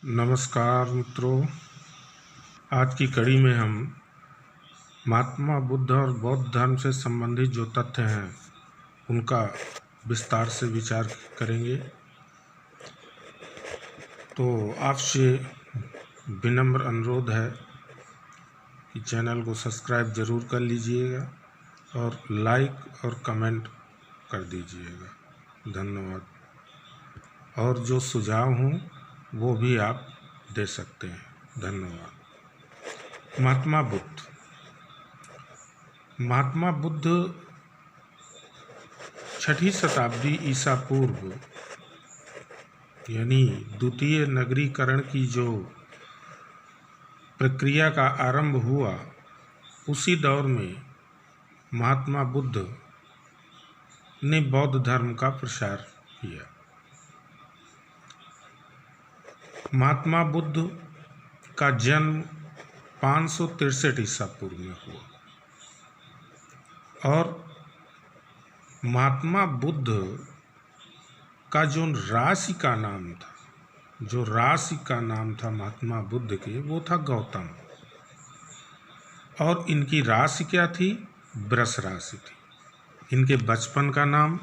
नमस्कार मित्रों, आज की कड़ी में हम महात्मा बुद्ध और बौद्ध धर्म से संबंधित जो तथ्य हैं उनका विस्तार से विचार करेंगे। तो आपसे विनम्र अनुरोध है कि चैनल को सब्सक्राइब ज़रूर कर लीजिएगा और लाइक और कमेंट कर दीजिएगा। धन्यवाद। और जो सुझाव हों वो भी आप दे सकते हैं। धन्यवाद। महात्मा बुद्ध 6वीं शताब्दी ईसा पूर्व यानी द्वितीय नगरीकरण की जो प्रक्रिया का आरंभ हुआ, उसी दौर में महात्मा बुद्ध ने बौद्ध धर्म का प्रसार किया। महात्मा बुद्ध का जन्म 563 ईसा पूर्व में हुआ और महात्मा बुद्ध का जो राशि का नाम था महात्मा बुद्ध के, वो था गौतम। और इनकी राशि क्या थी? वृष राशि थी। इनके बचपन का नाम,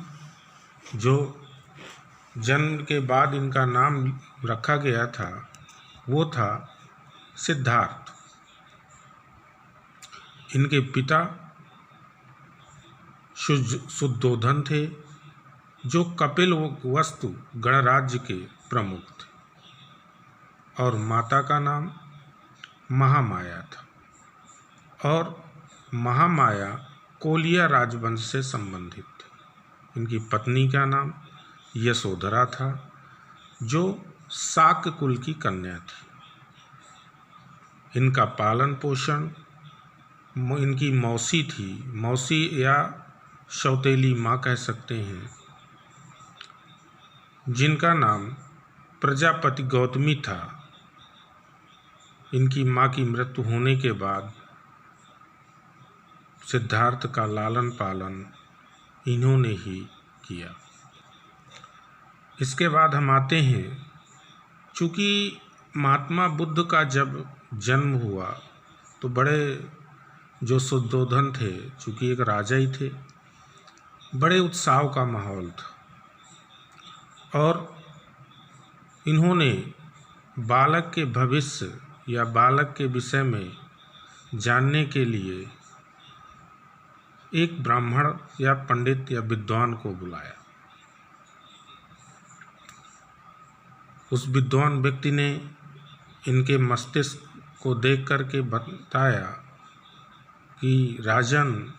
जो जन्म के बाद इनका नाम रखा गया था, वो था सिद्धार्थ। इनके पिता शुद्धोधन थे, जो कपिलवस्तु गणराज्य के प्रमुख थे। और माता का नाम महामाया था और महामाया कोलिया राजवंश से संबंधित थी। इनकी पत्नी का नाम यशोधरा था, जो शाक्य कुल की कन्या थी। इनका पालन पोषण इनकी मौसी थी, मौसी या सौतेली माँ कह सकते हैं, जिनका नाम प्रजापति गौतमी था। इनकी माँ की मृत्यु होने के बाद सिद्धार्थ का लालन पालन इन्होंने ही किया। इसके बाद हम आते हैं, चूँकि महात्मा बुद्ध का जब जन्म हुआ तो बड़े जो शुद्धोधन थे, चूँकि एक राजा ही थे, बड़े उत्साह का माहौल था और इन्होंने बालक के भविष्य या बालक के विषय में जानने के लिए एक ब्राह्मण या पंडित या विद्वान को बुलाया। उस विद्वान व्यक्ति ने इनके मस्तिष्क को देख करके बताया कि राजन,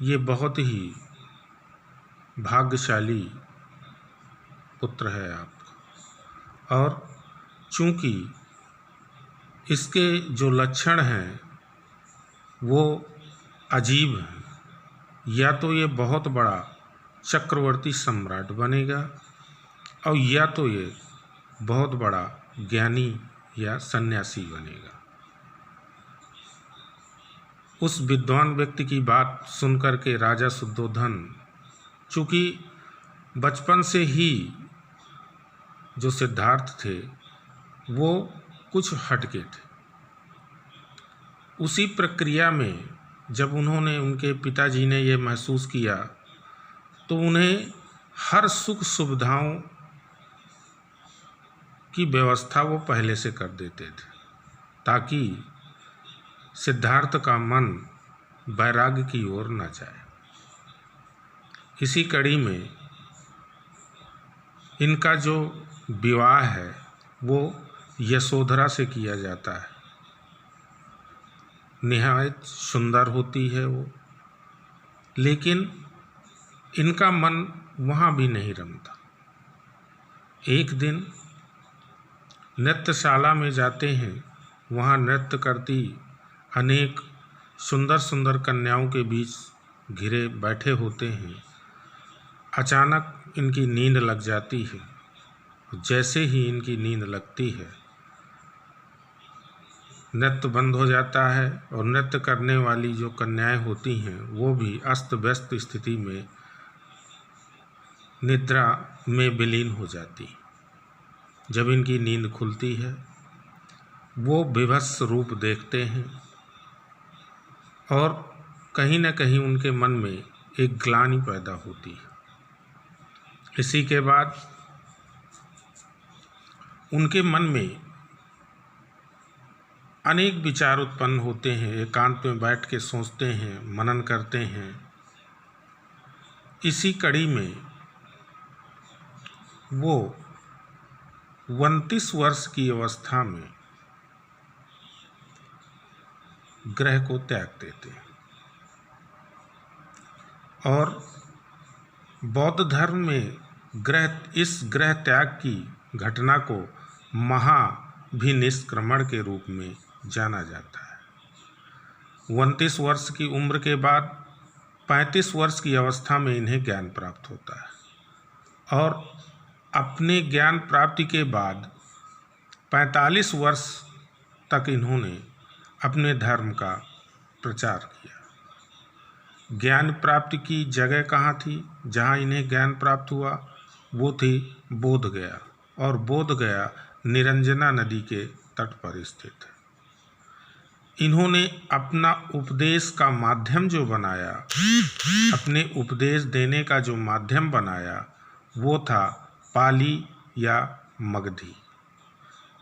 ये बहुत ही भाग्यशाली पुत्र है आपका, और चूंकि इसके जो लक्षण हैं वो अजीब हैं, या तो ये बहुत बड़ा चक्रवर्ती सम्राट बनेगा और या तो ये बहुत बड़ा ज्ञानी या सन्यासी बनेगा। उस विद्वान व्यक्ति की बात सुनकर के राजा शुद्धोधन, चूँकि बचपन से ही जो सिद्धार्थ थे वो कुछ हटके थे, उसी प्रक्रिया में जब उनके पिताजी ने ये महसूस किया तो उन्हें हर सुख सुविधाओं की व्यवस्था वो पहले से कर देते थे, ताकि सिद्धार्थ का मन वैराग्य की ओर न जाए। इसी कड़ी में इनका जो विवाह है वो यशोधरा से किया जाता है। निहायत सुंदर होती है वो, लेकिन इनका मन वहाँ भी नहीं रमता। एक दिन नृत्यशाला में जाते हैं, वहाँ नृत्य करती अनेक सुंदर सुंदर कन्याओं के बीच घिरे बैठे होते हैं। अचानक इनकी नींद लग जाती है। जैसे ही इनकी नींद लगती है, नृत्य बंद हो जाता है और नृत्य करने वाली जो कन्याएं होती हैं वो भी अस्त व्यस्त स्थिति में निद्रा में विलीन हो जाती। जब इनकी नींद खुलती है वो विभत्स रूप देखते हैं और कहीं न कहीं उनके मन में एक ग्लानि पैदा होती है। इसी के बाद उनके मन में अनेक विचार उत्पन्न होते हैं, एकांत में बैठ के सोचते हैं, मनन करते हैं। इसी कड़ी में वो 29 वर्ष की अवस्था में ग्रह को त्याग देते हैं और बौद्ध धर्म में इस ग्रह त्याग की घटना को महाभिनिष्क्रमण के रूप में जाना जाता है। 29 वर्ष की उम्र के बाद 35 वर्ष की अवस्था में इन्हें ज्ञान प्राप्त होता है और अपने ज्ञान प्राप्ति के बाद 45 वर्ष तक इन्होंने अपने धर्म का प्रचार किया। ज्ञान प्राप्ति की जगह कहाँ थी? जहाँ इन्हें ज्ञान प्राप्त हुआ वो थी बोध गया, और बोध गया निरंजना नदी के तट पर स्थित है। इन्होंने अपना उपदेश का माध्यम जो बनाया, अपने उपदेश देने का जो माध्यम बनाया वो था पाली या मगधी।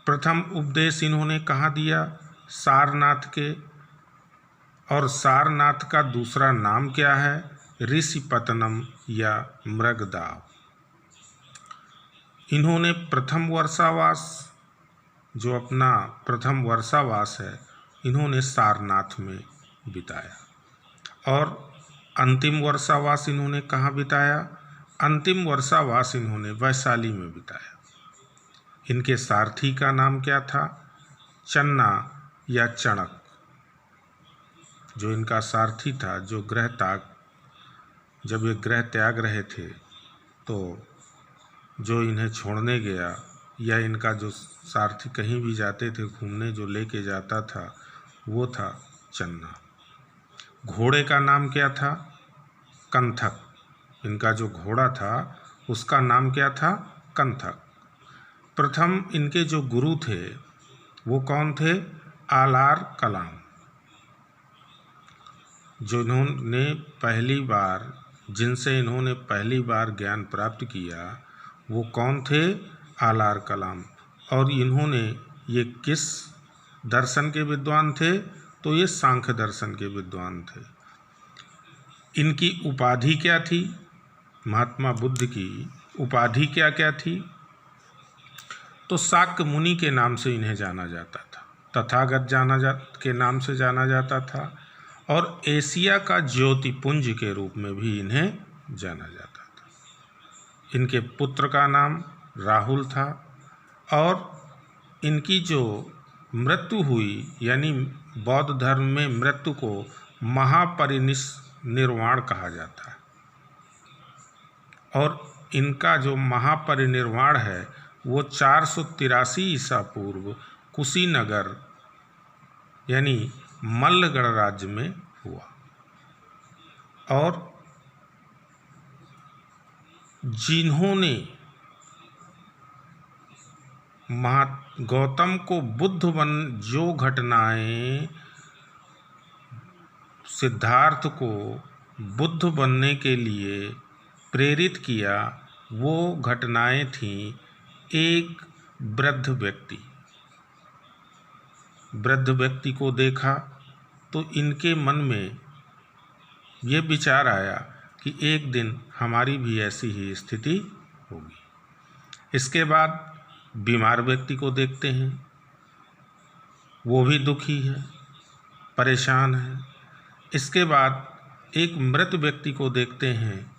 प्रथम उपदेश इन्होंने कहाँ दिया? सारनाथ के, और सारनाथ का दूसरा नाम क्या है? ऋषिपतनम या मृगदाव। इन्होंने प्रथम वर्षावास, जो अपना प्रथम वर्षावास है, इन्होंने सारनाथ में बिताया और अंतिम वर्षावास इन्होंने कहाँ बिताया? अंतिम वर्षावास इन्होंने वैशाली में बिताया। इनके सारथी का नाम क्या था? चन्ना या चणक। जो इनका सारथी था, जो जब ये ग्रह त्याग रहे थे तो जो इन्हें छोड़ने गया, या इनका जो सारथी कहीं भी जाते थे घूमने, जो लेके जाता था वो था चन्ना। घोड़े का नाम क्या था? कंथक। इनका जो घोड़ा था उसका नाम क्या था? कंथक। प्रथम इनके जो गुरु थे वो कौन थे? आलार कलाम। जिनसे इन्होंने पहली बार ज्ञान प्राप्त किया वो कौन थे? आलार कलाम। और इन्होंने ये किस दर्शन के विद्वान थे? तो ये सांख्य दर्शन के विद्वान थे। इनकी उपाधि क्या थी? महात्मा बुद्ध की उपाधि क्या क्या थी? तो शाक्य मुनि के नाम से इन्हें जाना जाता था, तथागत के नाम से जाना जाता था, और एशिया का ज्योतिपुंज के रूप में भी इन्हें जाना जाता था। इनके पुत्र का नाम राहुल था और इनकी जो मृत्यु हुई, यानी बौद्ध धर्म में मृत्यु को महापरिनिर्वाण कहा जाता है, और इनका जो महापरिनिर्वाण है वो 483 ईसा पूर्व कुशीनगर यानी मल्लगढ़ राज्य में हुआ। और जिन्होंने गौतम को जो घटनाएं सिद्धार्थ को बुद्ध बनने के लिए प्रेरित किया, वो घटनाएं थीं। एक वृद्ध व्यक्ति को देखा तो इनके मन में ये विचार आया कि एक दिन हमारी भी ऐसी ही स्थिति होगी। इसके बाद बीमार व्यक्ति को देखते हैं, वो भी दुखी है, परेशान है। इसके बाद एक मृत व्यक्ति को देखते हैं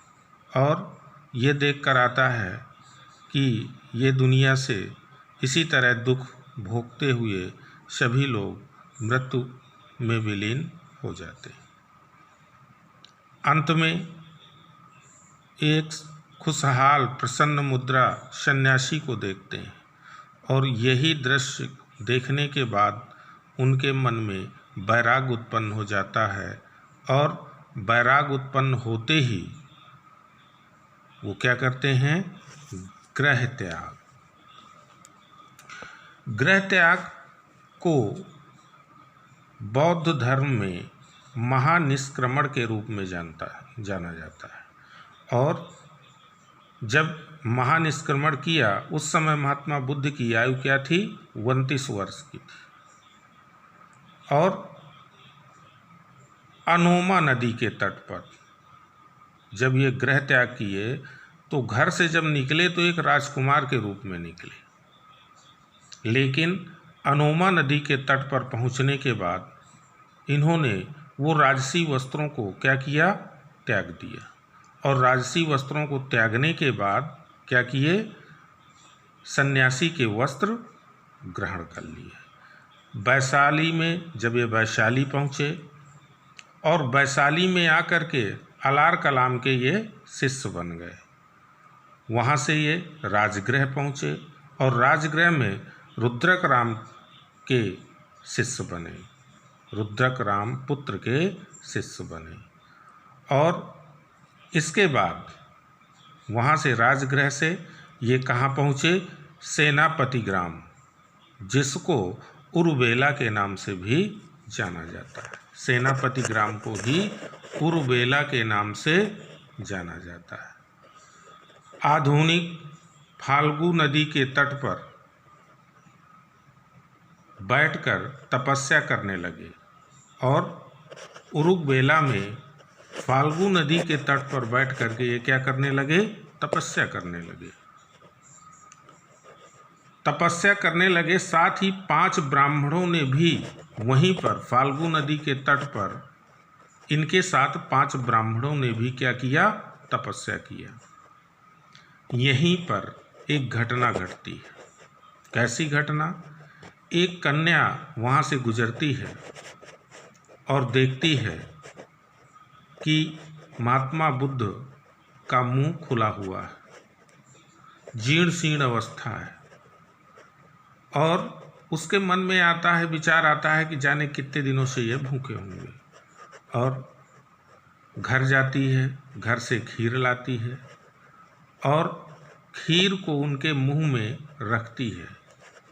और ये देखकर आता है कि ये दुनिया से इसी तरह दुख भोगते हुए सभी लोग मृत्यु में विलीन हो जाते हैं। अंत में एक खुशहाल प्रसन्न मुद्रा सन्यासी को देखते हैं और यही दृश्य देखने के बाद उनके मन में वैराग उत्पन्न हो जाता है, और वैराग उत्पन्न होते ही वो क्या करते हैं? ग्रह त्याग। गृह त्याग को बौद्ध धर्म में महानिष्क्रमण के रूप में जाना जाता है। और जब महानिष्क्रमण किया उस समय महात्मा बुद्ध की आयु क्या थी? 29 वर्ष की थी। और अनोमा नदी के तट पर जब ये गृह त्याग किए तो घर से जब निकले तो एक राजकुमार के रूप में निकले, लेकिन अनोमा नदी के तट पर पहुंचने के बाद इन्होंने वो राजसी वस्त्रों को क्या किया? त्याग दिया। और राजसी वस्त्रों को त्यागने के बाद क्या किए? सन्यासी के वस्त्र ग्रहण कर लिए। वैशाली में जब ये वैशाली पहुँचे और वैशाली में आकर के अलार कलाम के ये शिष्य बन गए, वहाँ से ये राजगृह पहुँचे और राजगृह में रुद्रक राम के शिष्य बने, रुद्रक राम पुत्र के शिष्य बने। और इसके बाद वहाँ से राजगृह से ये कहाँ पहुँचे? सेनापति ग्राम, जिसको उरुबेला के नाम से भी जाना जाता है। सेनापति ग्राम को ही उरुबेला के नाम से जाना जाता है। आधुनिक फाल्गु नदी के तट पर बैठकर तपस्या करने लगे और उरुबेला में फाल्गु नदी के तट पर बैठ करके ये क्या करने लगे? तपस्या करने लगे। तपस्या करने लगे। साथ ही 5 ब्राह्मणों ने भी वहीं पर फाल्गु नदी के तट पर इनके साथ 5 ब्राह्मणों ने भी क्या किया? तपस्या किया। यहीं पर एक घटना घटती है। कैसी घटना? एक कन्या वहाँ से गुजरती है और देखती है कि महात्मा बुद्ध का मुंह खुला हुआ है, जीर्ण शीर्ण अवस्था है। और उसके मन में आता है, विचार आता है कि जाने कितने दिनों से ये भूखे होंगे। और घर जाती है, घर से खीर लाती है और खीर को उनके मुंह में रखती है।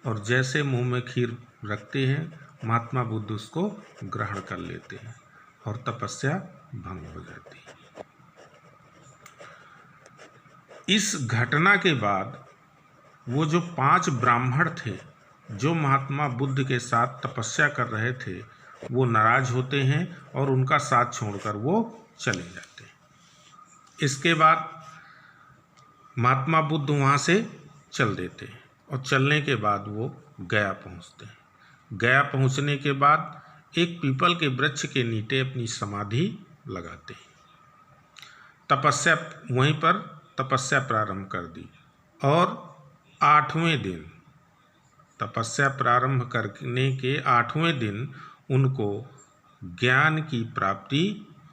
और जैसे मुंह में खीर रखते हैं, महात्मा बुद्ध उसको ग्रहण कर लेते हैं और तपस्या भंग हो जाती है। इस घटना के बाद वो जो 5 ब्राह्मण थे जो महात्मा बुद्ध के साथ तपस्या कर रहे थे, वो नाराज होते हैं और उनका साथ छोड़कर वो चले जाते हैं। इसके बाद महात्मा बुद्ध वहाँ से चल देते हैं और चलने के बाद वो गया पहुँचते हैं। गया पहुँचने के बाद एक पीपल के वृक्ष के नीचे अपनी समाधि लगाते हैं। तपस्या वहीं पर तपस्या प्रारंभ कर दी और 8वें दिन, तपस्या प्रारंभ करने के 8वें दिन उनको ज्ञान की प्राप्ति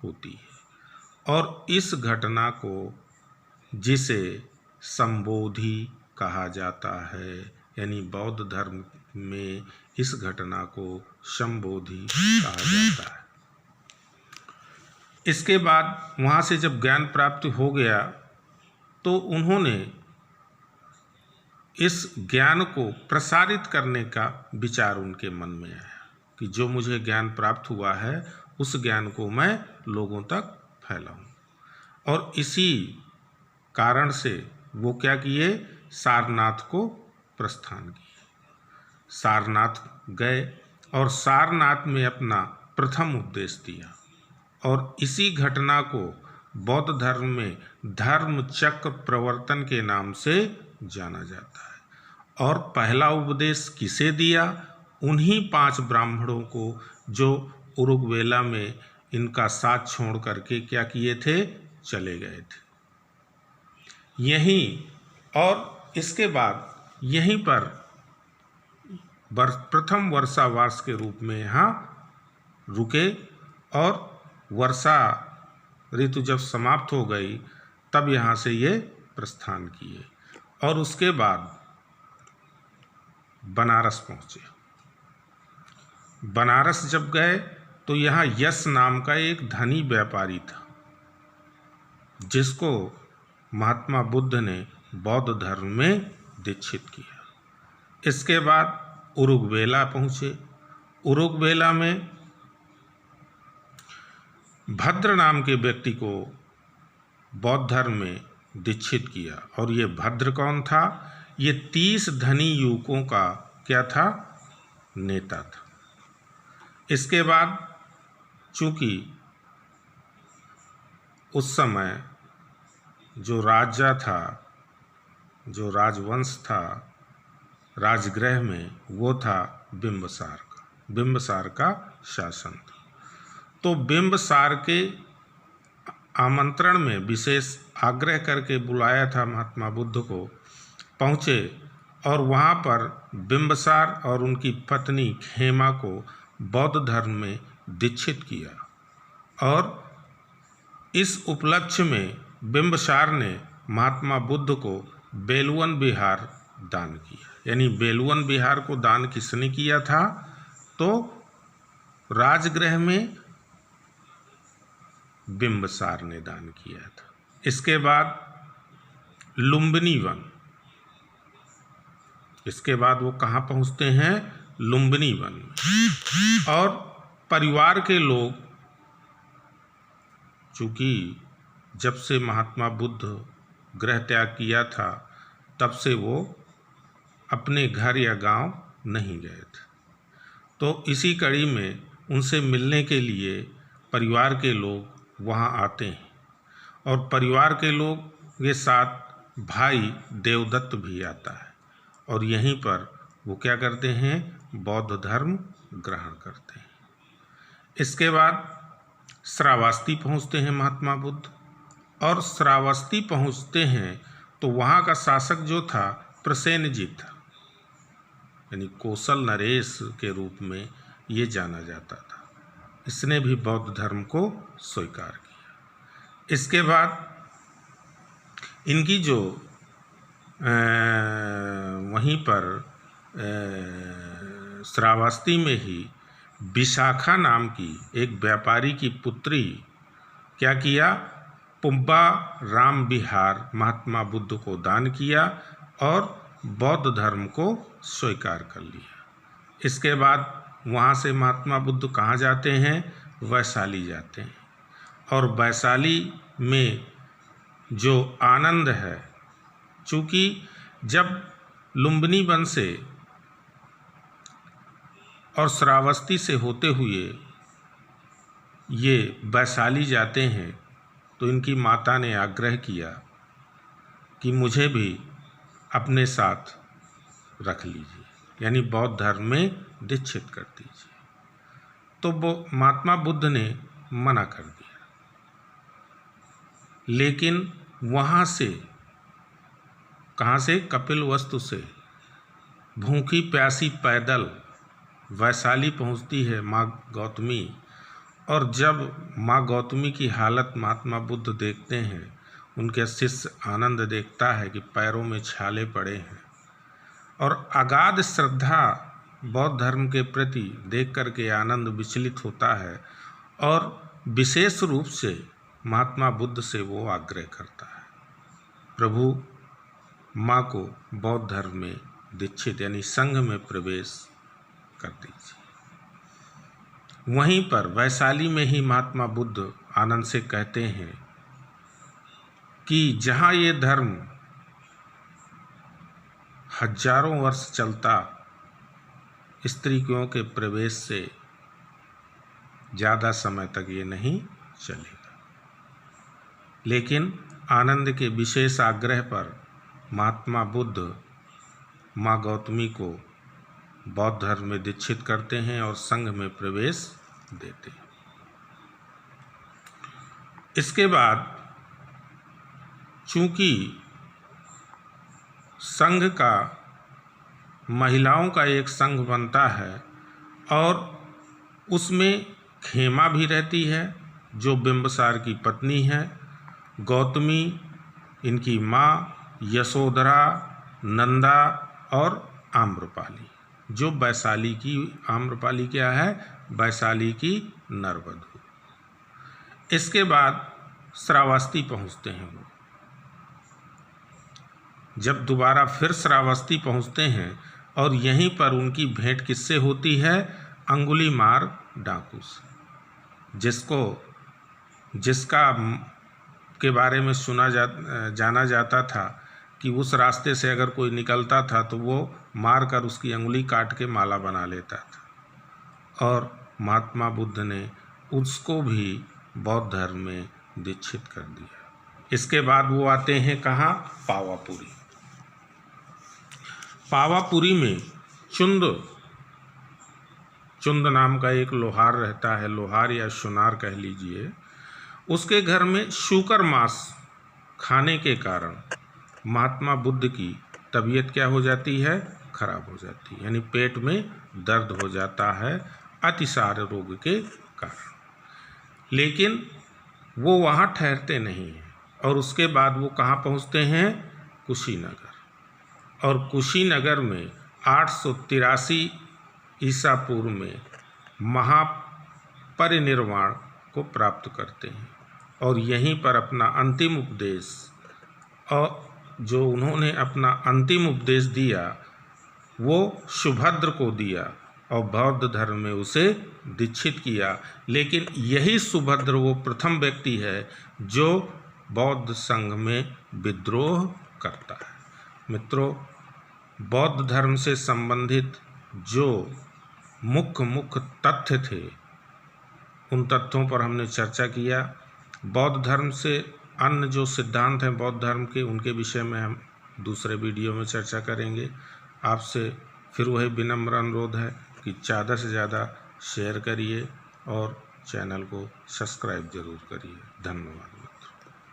होती है। और इस घटना को, जिसे संबोधि कहा जाता है, यानी बौद्ध धर्म में इस घटना को संबोधि कहा जाता है। इसके बाद वहाँ से जब ज्ञान प्राप्ति हो गया तो उन्होंने इस ज्ञान को प्रसारित करने का विचार उनके मन में आया कि जो मुझे ज्ञान प्राप्त हुआ है उस ज्ञान को मैं लोगों तक फैलाऊं। और इसी कारण से वो क्या किए? सारनाथ को प्रस्थान किए। सारनाथ गए और सारनाथ में अपना प्रथम उपदेश दिया। और इसी घटना को बौद्ध धर्म में धर्म चक्र प्रवर्तन के नाम से जाना जाता है। और पहला उपदेश किसे दिया? उन्हीं 5 ब्राह्मणों को जो उरुबेला में इनका साथ छोड़ करके क्या किए थे? चले गए थे। यहीं और इसके बाद यहीं पर प्रथम वर्षावास के रूप में यहाँ रुके और वर्षा ऋतु जब समाप्त हो गई तब यहाँ से ये प्रस्थान किए। और उसके बाद बनारस पहुँचे। बनारस जब गए तो यहाँ यश नाम का एक धनी व्यापारी था जिसको महात्मा बुद्ध ने बौद्ध धर्म में दीक्षित किया। इसके बाद उरुगवेला पहुँचे। उरुगवेला में भद्र नाम के व्यक्ति को बौद्ध धर्म में दीक्षित किया। और ये भद्र कौन था? ये 30 धनी युवकों का क्या था? नेता था। इसके बाद चूंकि उस समय जो राजा था, जो राजवंश था राजगृह में, वो था बिंबसार का शासन था। तो बिंबसार के आमंत्रण में विशेष आग्रह करके बुलाया था महात्मा बुद्ध को, पहुँचे और वहाँ पर बिंबसार और उनकी पत्नी खेमा को बौद्ध धर्म में दीक्षित किया। और इस उपलक्ष्य में बिंबसार ने महात्मा बुद्ध को बेलवन विहार दान किया। यानी बेलवन विहार को दान किसने किया था? तो राजगृह में बिंबसार ने दान किया था। इसके बाद लुम्बिनी वन, इसके बाद वो कहाँ पहुँचते हैं? लुम्बिनी वन में। और परिवार के लोग, चूँकि जब से महात्मा बुद्ध गृह त्याग किया था तब से वो अपने घर या गांव नहीं गए थे। तो इसी कड़ी में उनसे मिलने के लिए परिवार के लोग वहां आते हैं। और परिवार के लोग के साथ भाई देवदत्त भी आता है। और यहीं पर वो क्या करते हैं? बौद्ध धर्म ग्रहण करते हैं। इसके बाद श्रावस्ती पहुंचते हैं महात्मा बुद्ध। और श्रावस्ती पहुंचते हैं तो वहाँ का शासक जो था प्रसेनजित था, यानी कौशल नरेश के रूप में ये जाना जाता था। इसने भी बौद्ध धर्म को स्वीकार किया। इसके बाद इनकी जो वहीं पर श्रावस्ती में ही विशाखा नाम की एक व्यापारी की पुत्री क्या किया? पुब्बा राम विहार महात्मा बुद्ध को दान किया और बौद्ध धर्म को स्वीकार कर लिया। इसके बाद वहाँ से महात्मा बुद्ध कहाँ जाते हैं? वैशाली जाते हैं। और वैशाली में जो आनंद है, चूँकि जब लुम्बिनी वन से और श्रावस्ती से होते हुए ये वैशाली जाते हैं तो इनकी माता ने आग्रह किया कि मुझे भी अपने साथ रख लीजिए, यानी बौद्ध धर्म में दीक्षित कर दीजिए। तो वो महात्मा बुद्ध ने मना कर दिया। लेकिन वहाँ से, कहाँ से? कपिलवस्तु से भूखी प्यासी पैदल वैशाली पहुँचती है माँ गौतमी। और जब माँ गौतमी की हालत महात्मा बुद्ध देखते हैं, उनके शिष्य आनंद देखता है कि पैरों में छाले पड़े हैं। और अगाध श्रद्धा बौद्ध धर्म के प्रति देख करके आनंद विचलित होता है और विशेष रूप से महात्मा बुद्ध से वो आग्रह करता है, प्रभु माँ को बौद्ध धर्म में दीक्षित यानी संघ में प्रवेश कर दीजिए। वहीं पर वैशाली में ही महात्मा बुद्ध आनंद से कहते हैं कि जहाँ ये धर्म हजारों वर्ष चलता, स्त्रियों के प्रवेश से ज़्यादा समय तक ये नहीं चलेगा। लेकिन आनंद के विशेष आग्रह पर महात्मा बुद्ध माँ गौतमी को बौद्ध धर्म में दीक्षित करते हैं और संघ में प्रवेश देते हैं। इसके बाद चूंकि संघ का महिलाओं का एक संघ बनता है और उसमें खेमा भी रहती है जो बिंबसार की पत्नी है, गौतमी इनकी माँ, यशोधरा, नंदा और आम्रपाली जो वैशाली की, आम्रपाली क्या है? वैशाली की नरवधु। इसके बाद श्रावस्ती पहुँचते हैं वो। जब दोबारा फिर श्रावस्ती पहुँचते हैं और यहीं पर उनकी भेंट किससे होती है? अंगुलीमाल डाकू से, जिसका के बारे में जाना जाता था कि उस रास्ते से अगर कोई निकलता था तो वो मार कर उसकी अंगुली काट के माला बना लेता था। और महात्मा बुद्ध ने उसको भी बौद्ध धर्म में दीक्षित कर दिया। इसके बाद वो आते हैं कहाँ? पावापुरी। पावापुरी में चुंद नाम का एक लोहार रहता है, लोहार या सुनार कह लीजिए। उसके घर में शुकर मांस खाने के कारण महात्मा बुद्ध की तबीयत क्या हो जाती है? खराब हो जाती है, यानी पेट में दर्द हो जाता है अतिसार रोग के कारण। लेकिन वो वहाँ ठहरते नहीं हैं और उसके बाद वो कहाँ पहुँचते हैं? कुशीनगर। और कुशीनगर में 883 ईसा पूर्व में महापरिनिर्वाण को प्राप्त करते हैं और यहीं पर अपना अंतिम उपदेश, और जो उन्होंने अपना अंतिम उपदेश दिया वो सुभद्र को दिया और बौद्ध धर्म में उसे दीक्षित किया। लेकिन यही सुभद्र वो प्रथम व्यक्ति है जो बौद्ध संघ में विद्रोह करता है। मित्रों, बौद्ध धर्म से संबंधित जो मुख्य तथ्य थे उन तथ्यों पर हमने चर्चा किया। बौद्ध धर्म से अन्य जो सिद्धांत हैं बौद्ध धर्म के, उनके विषय में हम दूसरे वीडियो में चर्चा करेंगे। आपसे फिर वही विनम्र अनुरोध है कि ज़्यादा से ज़्यादा शेयर करिए और चैनल को सब्सक्राइब जरूर करिए। धन्यवाद।